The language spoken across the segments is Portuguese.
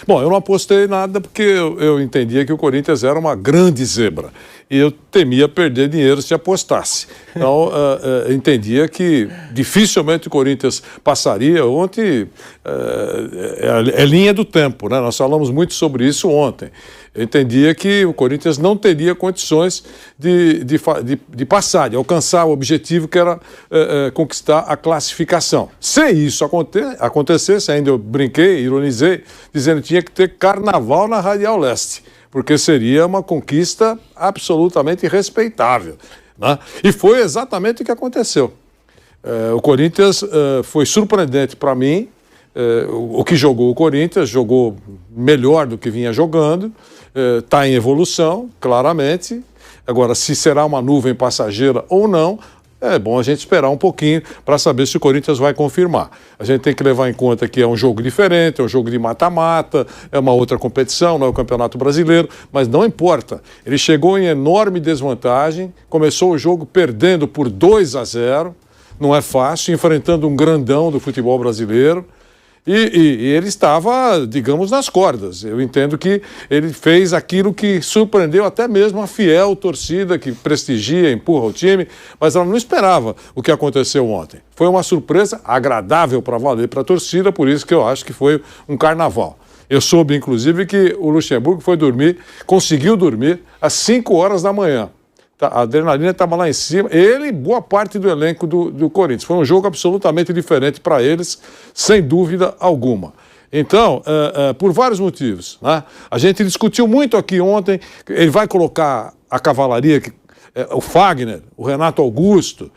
Bom, eu não apostei nada porque eu entendia que o Corinthians era uma grande zebra. E eu temia perder dinheiro se apostasse. Então, eu entendia que dificilmente o Corinthians passaria. Ontem é linha do tempo, né? Nós falamos muito sobre isso ontem. Eu entendia que o Corinthians não teria condições de passar, de alcançar o objetivo que era conquistar a classificação. Se isso acontecesse, ainda eu brinquei, ironizei, dizendo que tinha que ter carnaval na Radial Leste, porque seria uma conquista absolutamente respeitável, né? E foi exatamente o que aconteceu. O Corinthians foi surpreendente para mim. O que jogou o Corinthians, jogou melhor do que vinha jogando, está em evolução, claramente. Agora, se será uma nuvem passageira ou não, é bom a gente esperar um pouquinho para saber se o Corinthians vai confirmar. A gente tem que levar em conta que é um jogo diferente, é um jogo de mata-mata, é uma outra competição, não é o Campeonato Brasileiro, mas não importa. Ele chegou em enorme desvantagem, começou o jogo perdendo por 2-0, não é fácil, enfrentando um grandão do futebol brasileiro. E ele estava, digamos, nas cordas. Eu entendo que ele fez aquilo que surpreendeu até mesmo a fiel torcida que prestigia, empurra o time, mas ela não esperava o que aconteceu ontem. Foi uma surpresa agradável para valer para a torcida, por isso que eu acho que foi um carnaval. Eu soube, inclusive, que o Luxemburgo conseguiu dormir às 5 horas da manhã. A adrenalina estava lá em cima, ele e boa parte do elenco do Corinthians. Foi um jogo absolutamente diferente para eles, sem dúvida alguma. Então, por vários motivos, né? A gente discutiu muito aqui ontem, ele vai colocar a cavalaria, o Fagner, o Renato Augusto.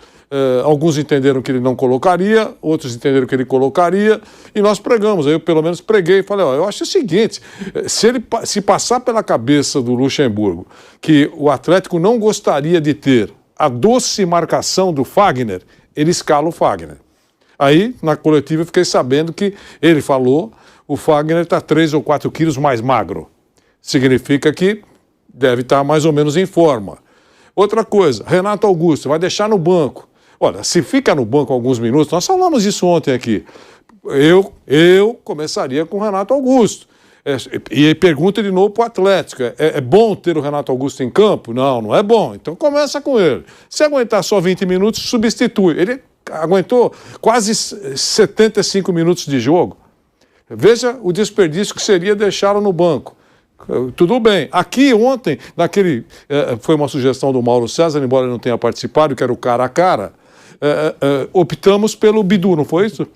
Alguns entenderam que ele não colocaria, outros entenderam que ele colocaria, e nós pregamos. Eu, pelo menos, preguei e falei, eu acho o seguinte, se passar pela cabeça do Luxemburgo que o Atlético não gostaria de ter a doce marcação do Fagner, ele escala o Fagner. Aí, na coletiva, eu fiquei sabendo que ele falou, o Fagner está 3 ou 4 quilos mais magro. Significa que deve estar mais ou menos em forma. Outra coisa, Renato Augusto vai deixar no banco. Olha, se fica no banco alguns minutos, nós falamos isso ontem aqui, eu começaria com o Renato Augusto. E pergunta de novo para o Atlético, é bom ter o Renato Augusto em campo? Não, não é bom, então começa com ele. Se aguentar só 20 minutos, substitui. Ele aguentou quase 75 minutos de jogo. Veja o desperdício que seria deixá-lo no banco. Tudo bem. Aqui ontem, foi uma sugestão do Mauro César, embora ele não tenha participado, que era o cara a cara, optamos pelo Bidu, não foi isso?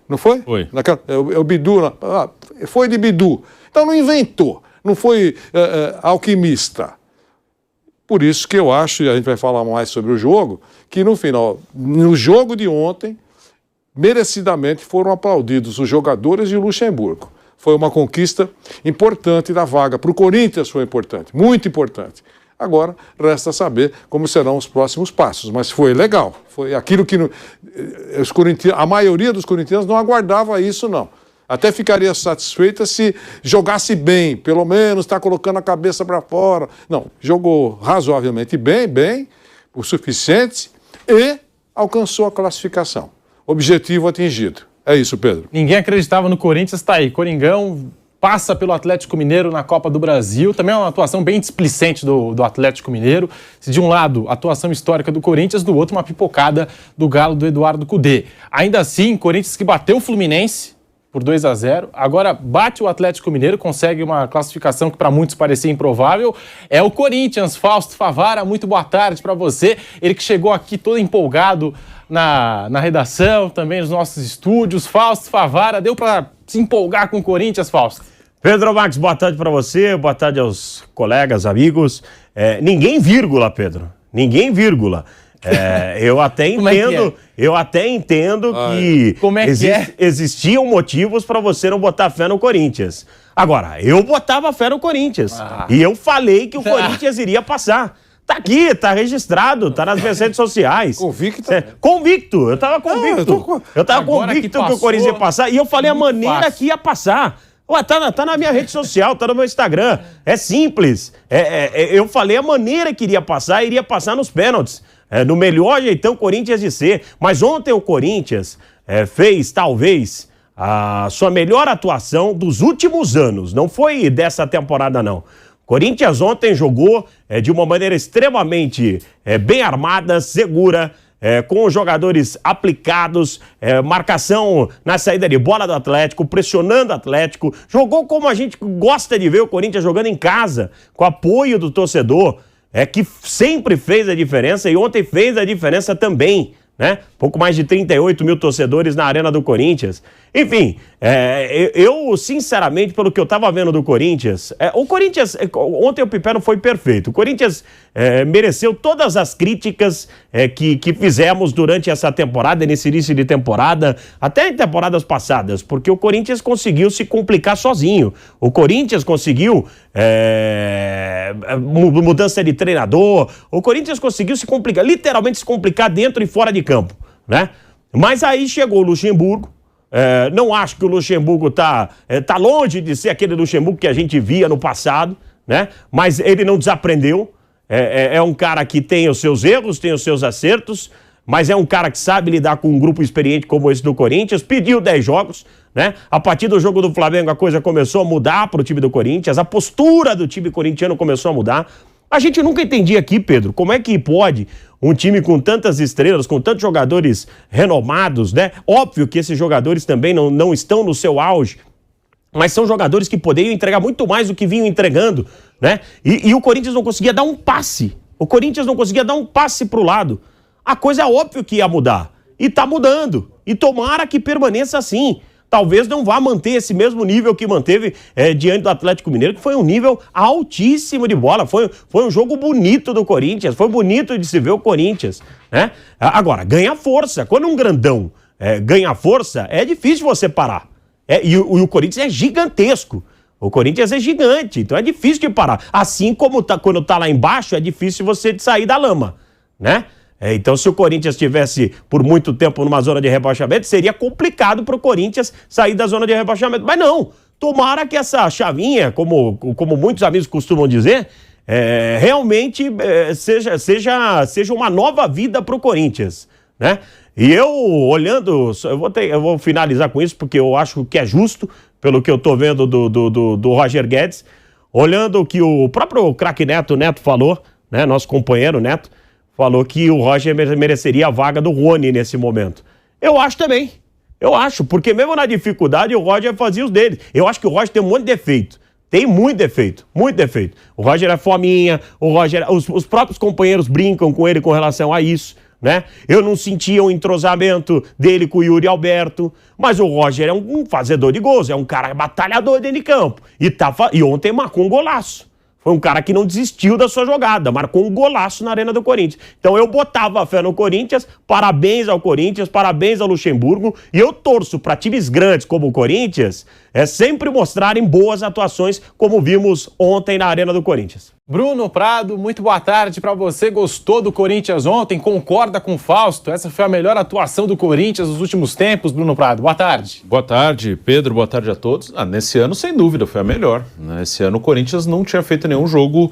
Não foi? Foi. O Bidu, foi de Bidu. Então não inventou, não foi alquimista. Por isso que eu acho, e a gente vai falar mais sobre o jogo, que no final, no jogo de ontem, merecidamente foram aplaudidos os jogadores e o Luxemburgo. Foi uma conquista importante da vaga. Para o Corinthians foi importante, muito importante. Agora, resta saber como serão os próximos passos. Mas foi legal. Foi aquilo que a maioria dos corintianos não aguardava isso, não. Até ficaria satisfeita se jogasse bem, pelo menos está colocando a cabeça para fora. Não, jogou razoavelmente bem, o suficiente e alcançou a classificação. Objetivo atingido. É isso, Pedro. Ninguém acreditava no Corinthians, tá aí. Coringão passa pelo Atlético Mineiro na Copa do Brasil. Também é uma atuação bem displicente do Atlético Mineiro. Se de um lado, atuação histórica do Corinthians, do outro, uma pipocada do Galo do Eduardo Cudê. Ainda assim, Corinthians que bateu o Fluminense por 2-0. Agora bate o Atlético Mineiro, consegue uma classificação que para muitos parecia improvável. É o Corinthians. Fausto Favara, muito boa tarde para você. Ele que chegou aqui todo empolgado na redação, também nos nossos estúdios. Fausto Favara, deu para se empolgar com o Corinthians, Fausto? Pedro Marques, boa tarde para você, boa tarde aos colegas, amigos. Ninguém vírgula, Pedro, ninguém vírgula. Eu até entendo que existiam motivos para você não botar fé no Corinthians. Agora, eu botava fé no Corinthians e eu falei que o Corinthians iria passar. Tá aqui, tá registrado, tá nas minhas redes sociais. Convicto? Convicto, eu tava convicto. Eu tava convicto que o Corinthians ia passar e eu falei a maneira que ia passar. Ué, tá na minha rede social, tá no meu Instagram. É simples. Eu falei a maneira que iria passar nos pênaltis. No melhor jeitão Corinthians de ser. Mas ontem o Corinthians fez, talvez, a sua melhor atuação dos últimos anos. Não foi dessa temporada, não. Corinthians ontem jogou de uma maneira extremamente bem armada, segura, com os jogadores aplicados, marcação na saída de bola do Atlético, pressionando o Atlético. Jogou como a gente gosta de ver o Corinthians jogando em casa, com apoio do torcedor, que sempre fez a diferença e ontem fez a diferença também, né? Pouco mais de 38 mil torcedores na Arena do Corinthians. Enfim, eu sinceramente, pelo que eu tava vendo do Corinthians, o Corinthians, ontem o Piperno foi perfeito. O Corinthians mereceu todas as críticas que fizemos durante essa temporada, nesse início de temporada, até em temporadas passadas, porque o Corinthians conseguiu se complicar sozinho. O Corinthians conseguiu mudança de treinador, o Corinthians conseguiu se complicar, literalmente se complicar dentro e fora de campo, né? Mas aí chegou o Luxemburgo. Não acho que o Luxemburgo tá longe de ser aquele Luxemburgo que a gente via no passado, né? Mas ele não desaprendeu. É um cara que tem os seus erros, tem os seus acertos, mas é um cara que sabe lidar com um grupo experiente como esse do Corinthians. Pediu 10 jogos, né? A partir do jogo do Flamengo a coisa começou a mudar para o time do Corinthians, a postura do time corintiano começou a mudar. A gente nunca entendia aqui, Pedro, como é que pode um time com tantas estrelas, com tantos jogadores renomados, né? Óbvio que esses jogadores também não estão no seu auge, mas são jogadores que poderiam entregar muito mais do que vinham entregando, né? E o Corinthians não conseguia dar um passe. O Corinthians não conseguia dar um passe pro lado. A coisa é óbvio que ia mudar. E tá mudando. E tomara que permaneça assim. Talvez não vá manter esse mesmo nível que manteve diante do Atlético Mineiro, que foi um nível altíssimo de bola. Foi um jogo bonito do Corinthians, foi bonito de se ver o Corinthians, né? Agora, ganha força. Quando um grandão ganha força, é difícil você parar. E o Corinthians é gigantesco. O Corinthians é gigante, então é difícil de parar. Assim como quando tá lá embaixo, é difícil você sair da lama, né? Então, se o Corinthians estivesse por muito tempo numa zona de rebaixamento, seria complicado para o Corinthians sair da zona de rebaixamento. Mas não, tomara que essa chavinha, como muitos amigos costumam dizer, realmente seja uma nova vida para o Corinthians, né? E eu, olhando, eu vou finalizar com isso, porque eu acho que é justo, pelo que eu estou vendo do Roger Guedes, olhando o que o próprio craque Neto falou, né, nosso companheiro Neto, falou que o Roger mereceria a vaga do Rony nesse momento. Eu acho também. Eu acho, porque mesmo na dificuldade o Roger fazia os dele. Eu acho que o Roger tem um monte de defeito. Tem muito defeito, muito defeito. O Roger é fominha, os próprios companheiros brincam com ele com relação a isso, né? Eu não sentia um entrosamento dele com o Yuri Alberto, mas o Roger é um fazedor de gols, é um cara batalhador dentro de campo. E ontem marcou um golaço. Foi um cara que não desistiu da sua jogada, marcou um golaço na Arena do Corinthians. Então eu botava a fé no Corinthians, parabéns ao Corinthians, parabéns ao Luxemburgo, e eu torço para times grandes como o Corinthians sempre mostrarem boas atuações, como vimos ontem na Arena do Corinthians. Bruno Prado, muito boa tarde para você. Gostou do Corinthians ontem? Concorda com o Fausto? Essa foi a melhor atuação do Corinthians nos últimos tempos, Bruno Prado. Boa tarde. Boa tarde, Pedro. Boa tarde a todos. Nesse ano, sem dúvida, foi a melhor. Esse ano o Corinthians não tinha feito nenhum jogo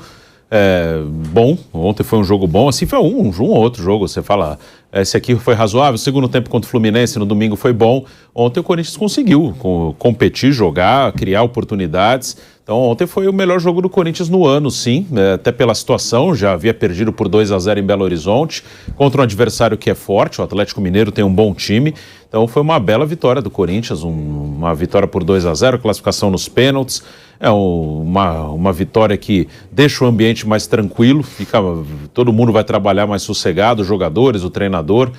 bom. Ontem foi um jogo bom. Assim foi um outro jogo. Você fala, esse aqui foi razoável. O segundo tempo contra o Fluminense no domingo foi bom. Ontem o Corinthians conseguiu competir, jogar, criar oportunidades. Então ontem foi o melhor jogo do Corinthians no ano, sim, até pela situação, já havia perdido por 2-0 em Belo Horizonte, contra um adversário que é forte, o Atlético Mineiro tem um bom time, então foi uma bela vitória do Corinthians, uma vitória por 2-0, classificação nos pênaltis, uma vitória que deixa o ambiente mais tranquilo, todo mundo vai trabalhar mais sossegado, os jogadores, o treinador,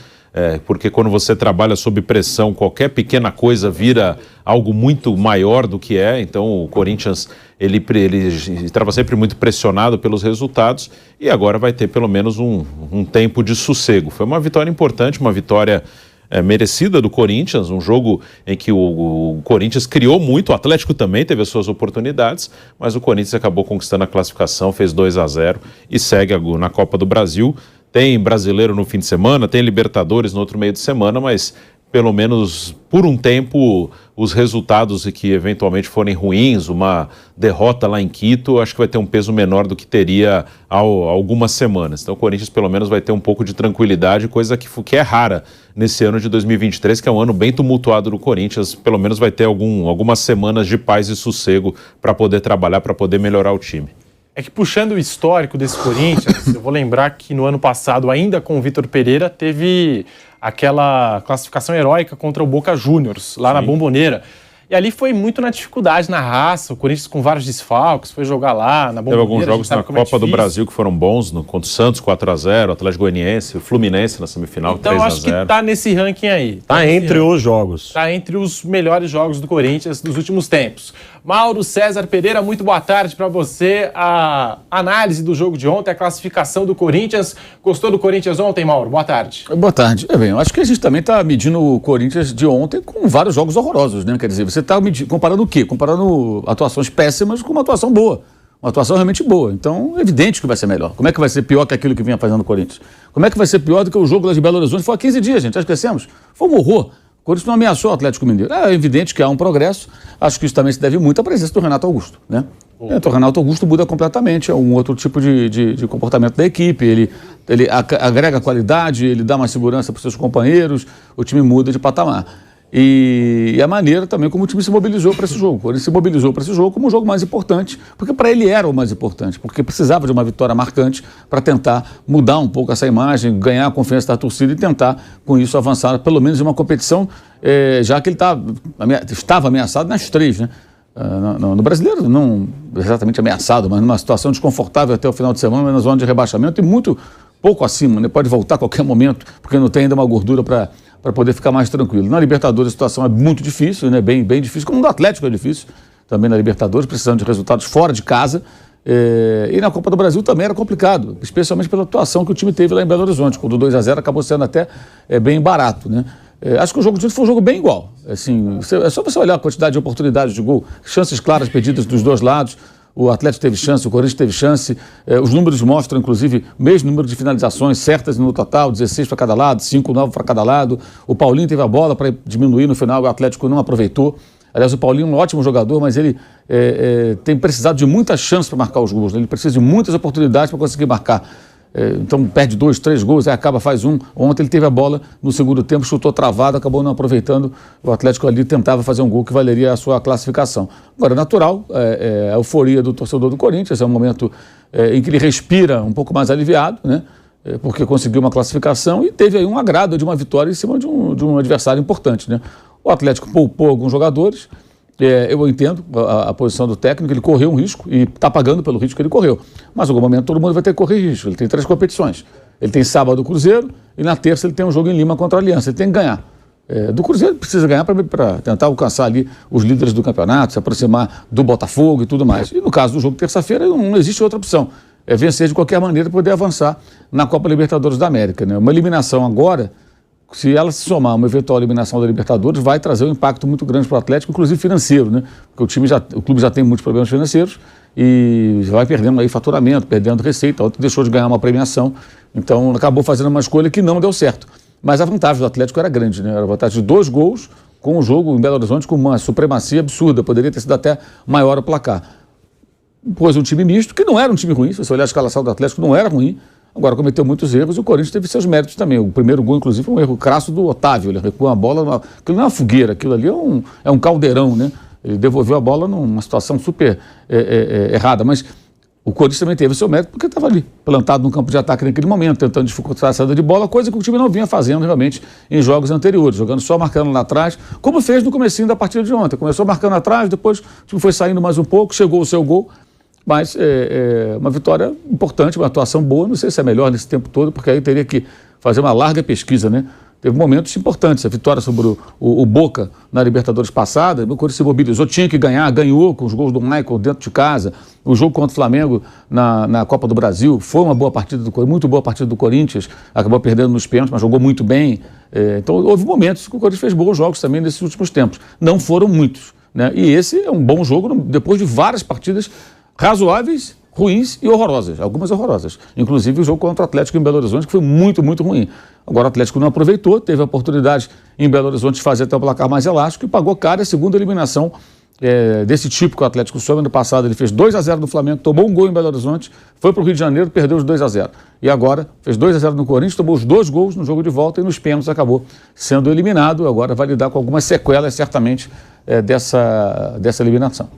porque quando você trabalha sob pressão, qualquer pequena coisa vira algo muito maior do que então o Corinthians ele estava sempre muito pressionado pelos resultados e agora vai ter pelo menos um tempo de sossego. Foi uma vitória importante, uma vitória merecida do Corinthians, um jogo em que o Corinthians criou muito, o Atlético também teve as suas oportunidades, mas o Corinthians acabou conquistando a classificação, fez 2-0 e segue na Copa do Brasil. Tem Brasileiro no fim de semana, tem Libertadores no outro meio de semana, mas pelo menos por um tempo, os resultados que eventualmente forem ruins, uma derrota lá em Quito, acho que vai ter um peso menor do que teria há algumas semanas. Então o Corinthians pelo menos vai ter um pouco de tranquilidade, coisa que é rara nesse ano de 2023, que é um ano bem tumultuado do Corinthians. Pelo menos vai ter algumas semanas de paz e sossego para poder trabalhar, para poder melhorar o time. É que puxando o histórico desse Corinthians, eu vou lembrar que no ano passado, ainda com o Vitor Pereira, teve aquela classificação heróica contra o Boca Juniors, lá na Bombonera. E ali foi muito na dificuldade, na raça, o Corinthians com vários desfalques, foi jogar lá na Bombonera. Teve alguns jogos na Copa do Brasil que foram bons, contra o Santos 4-0, Atlético Goianiense, o Fluminense na semifinal 3-0. Então acho que tá nesse ranking aí. Tá entre os jogos. Tá entre os melhores jogos do Corinthians dos últimos tempos. Mauro César Pereira, muito boa tarde para você. A análise do jogo de ontem, a classificação do Corinthians. Gostou do Corinthians ontem, Mauro? Boa tarde. Boa tarde. Bem, eu acho que a gente também está medindo o Corinthians de ontem com vários jogos horrorosos, né? Quer dizer, você está comparando o quê? Comparando atuações péssimas com uma atuação boa. Uma atuação realmente boa. Então, é evidente que vai ser melhor. Como é que vai ser pior que aquilo que vinha fazendo o Corinthians? Como é que vai ser pior do que o jogo lá de Belo Horizonte? Foi há 15 dias, gente. Já esquecemos. Foi um horror. O Corinthians não ameaçou o Atlético Mineiro. É evidente que há um progresso. Acho que isso também se deve muito à presença do Renato Augusto, né? O Renato Augusto muda completamente. É um outro tipo de comportamento da equipe. Ele agrega qualidade, ele dá mais segurança para os seus companheiros. O time muda de patamar. E a maneira também como o time se mobilizou para esse jogo. Ele se mobilizou para esse jogo como o jogo mais importante, porque para ele era o mais importante, porque precisava de uma vitória marcante para tentar mudar um pouco essa imagem, ganhar a confiança da torcida e tentar, com isso, avançar pelo menos em uma competição, já que ele estava ameaçado nas três, né? No Brasileiro, não exatamente ameaçado, mas numa situação desconfortável até o final de semana, na zona de rebaixamento e muito pouco acima, né? Pode voltar a qualquer momento, porque não tem ainda uma gordura para poder ficar mais tranquilo. Na Libertadores a situação é muito difícil, né? Bem difícil, como no Atlético é difícil, também na Libertadores, precisando de resultados fora de casa. E na Copa do Brasil também era complicado, especialmente pela atuação que o time teve lá em Belo Horizonte, quando o 2-0 acabou sendo até bem barato, né? Acho que o jogo de ontem foi um jogo bem igual. Assim, é só você olhar a quantidade de oportunidades de gol, chances claras perdidas dos dois lados. O Atlético teve chance, o Corinthians teve chance. Os números mostram, inclusive, o mesmo número de finalizações certas no total, 16 para cada lado, 5, 9 para cada lado. O Paulinho teve a bola para diminuir no final, o Atlético não aproveitou. Aliás, o Paulinho é um ótimo jogador, mas ele tem precisado de muitas chances para marcar os gols, né? Ele precisa de muitas oportunidades para conseguir marcar. Então perde 2, 3 gols, aí acaba, faz um. Ontem ele teve a bola no segundo tempo, chutou travado, acabou não aproveitando. O Atlético ali tentava fazer um gol que valeria a sua classificação. Agora, natural, a euforia do torcedor do Corinthians, é um momento em que ele respira um pouco mais aliviado, né? Porque conseguiu uma classificação e teve aí um agrado de uma vitória em cima de um adversário importante, né? O Atlético poupou alguns jogadores. Eu entendo a posição do técnico, ele correu um risco e está pagando pelo risco que ele correu. Mas em algum momento todo mundo vai ter que correr risco. Ele tem 3 competições. Ele tem sábado o Cruzeiro e na terça ele tem um jogo em Lima contra a Aliança. Ele tem que ganhar. Do Cruzeiro ele precisa ganhar para tentar alcançar ali os líderes do campeonato, se aproximar do Botafogo e tudo mais. E no caso do jogo de terça-feira não existe outra opção. É vencer de qualquer maneira para poder avançar na Copa Libertadores da América, né? Uma eliminação agora, se ela se somar a uma eventual eliminação da Libertadores, vai trazer um impacto muito grande para o Atlético, inclusive financeiro, né? Porque o clube já tem muitos problemas financeiros e vai perdendo aí faturamento, perdendo receita, outro deixou de ganhar uma premiação, então acabou fazendo uma escolha que não deu certo. Mas a vantagem do Atlético era grande, né? Era a vantagem de 2 gols com o jogo em Belo Horizonte com uma supremacia absurda, poderia ter sido até maior o placar. Pôs um time misto, que não era um time ruim, se você olhar a escalação do Atlético, não era ruim. Agora cometeu muitos erros e o Corinthians teve seus méritos também. O primeiro gol, inclusive, foi um erro crasso do Otávio. Ele recuou a bola, aquilo não é uma fogueira, aquilo ali é um caldeirão, né? Ele devolveu a bola numa situação super errada, mas o Corinthians também teve seu mérito porque estava ali, plantado no campo de ataque naquele momento, tentando dificultar a saída de bola, coisa que o time não vinha fazendo realmente em jogos anteriores, jogando só marcando lá atrás, como fez no comecinho da partida de ontem. Começou marcando atrás, depois o time foi saindo mais um pouco, chegou o seu gol. Mas uma vitória importante, uma atuação boa, não sei se é melhor nesse tempo todo, porque aí teria que fazer uma larga pesquisa, né? Teve momentos importantes, a vitória sobre o Boca na Libertadores passada, o Corinthians se mobilizou, tinha que ganhar, ganhou com os gols do Michael dentro de casa. O jogo contra o Flamengo na Copa do Brasil foi uma boa partida do Corinthians, muito boa partida do Corinthians, acabou perdendo nos pênaltis, mas jogou muito bem. Então houve momentos que o Corinthians fez bons jogos também nesses últimos tempos. Não foram muitos, né? E esse é um bom jogo depois de várias partidas razoáveis, ruins e horrorosas, algumas horrorosas. Inclusive o jogo contra o Atlético em Belo Horizonte, que foi muito, muito ruim. Agora o Atlético não aproveitou, teve a oportunidade em Belo Horizonte de fazer até o placar mais elástico e pagou caro a segunda eliminação desse tipo que o Atlético sofre. Ano passado ele fez 2-0 no Flamengo, tomou um gol em Belo Horizonte, foi para o Rio de Janeiro, perdeu os 2-0. E agora fez 2-0 no Corinthians, tomou os 2 gols no jogo de volta e nos pênaltis acabou sendo eliminado. Agora vai lidar com algumas sequelas certamente dessa eliminação.